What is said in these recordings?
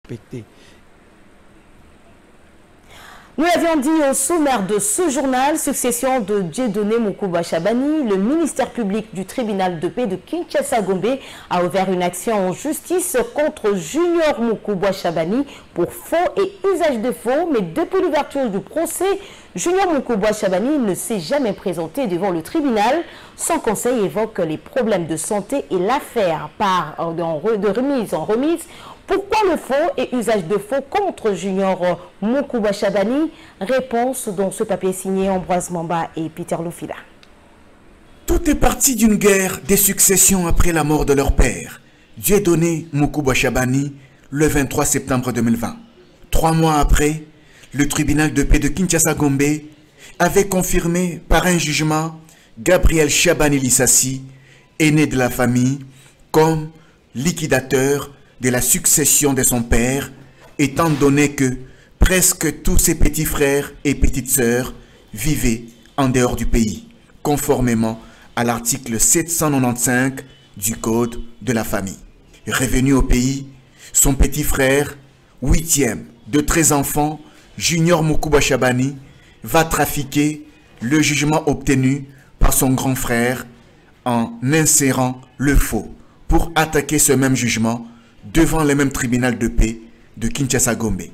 pété. Nous l'avions dit au sommaire de ce journal, succession de Dieudonné Moukouba Chabani, le ministère public du tribunal de paix de Kinshasa-Gombe a ouvert une action en justice contre Junior Moukouba Chabani pour faux et usage de faux. Mais depuis l'ouverture du procès, Junior Moukouba Chabani ne s'est jamais présenté devant le tribunal. Son conseil évoque les problèmes de santé et l'affaire part de remise en remise. Pourquoi le faux et usage de faux contre Junior Moukouba Chabani? Réponse dans ce papier signé Ambroise Mamba et Peter Lofila. Tout est parti d'une guerre des successions après la mort de leur père, Dieudonné Moukouba Chabani, le 23 septembre 2020. 3 mois après, le tribunal de paix de Kinshasa-Gombe avait confirmé par un jugement Gabriel Chabani Lissassi, aîné de la famille, comme liquidateur de la succession de son père, étant donné que presque tous ses petits frères et petites sœurs vivaient en dehors du pays, conformément à l'article 795 du Code de la famille. Revenu au pays, son petit frère, 8e de 13 enfants, Junior Moukouba Chabani, va trafiquer le jugement obtenu par son grand frère en insérant le faux pour attaquer ce même jugement devant le même tribunal de paix de Kinshasa-Gombe.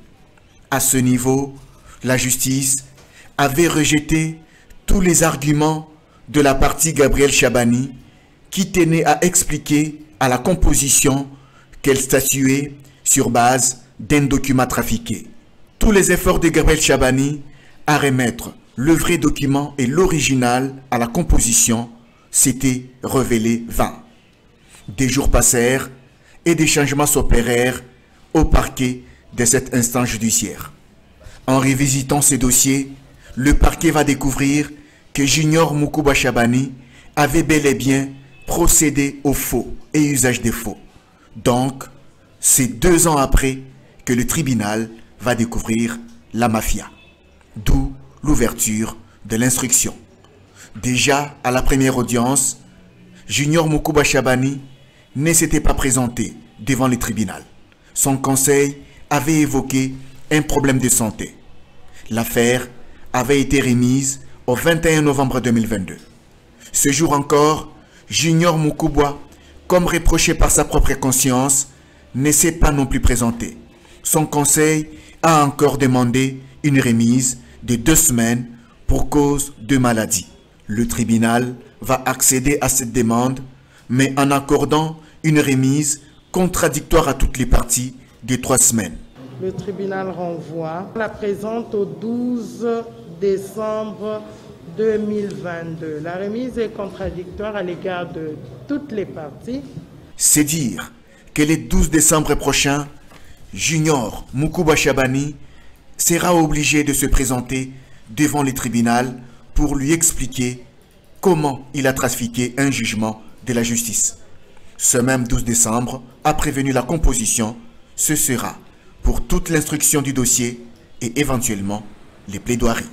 À ce niveau, la justice avait rejeté tous les arguments de la partie Gabriel Chabani qui tenait à expliquer à la composition qu'elle statuait sur base d'un document trafiqué. Tous les efforts de Gabriel Chabani à remettre le vrai document et l'original à la composition s'étaient révélés vains. Des jours passèrent et des changements s'opérèrent au parquet de cette instance judiciaire. En revisitant ces dossiers, le parquet va découvrir que Junior Moukouba Chabani avait bel et bien procédé au faux et usage des faux. Donc, c'est 2 ans après que le tribunal va découvrir la mafia. D'où l'ouverture de l'instruction. Déjà à la première audience, Junior Moukouba Chabani ne s'était pas présenté devant le tribunal. Son conseil avait évoqué un problème de santé. L'affaire avait été remise au 21 novembre 2022. Ce jour encore, Junior Moukouba, comme reproché par sa propre conscience, ne s'est pas non plus présenté. Son conseil a encore demandé une remise de 2 semaines pour cause de maladie. Le tribunal va accéder à cette demande, mais en accordant une remise contradictoire à toutes les parties de 3 semaines. Le tribunal renvoie la présente au 12 décembre 2022. La remise est contradictoire à l'égard de toutes les parties. C'est dire que le 12 décembre prochain, Junior Moukouba Chabani sera obligé de se présenter devant le tribunal pour lui expliquer comment il a trafiqué un jugement de la justice. Ce même 12 décembre a prévenu la composition. Ce sera pour toute l'instruction du dossier et éventuellement les plaidoiries.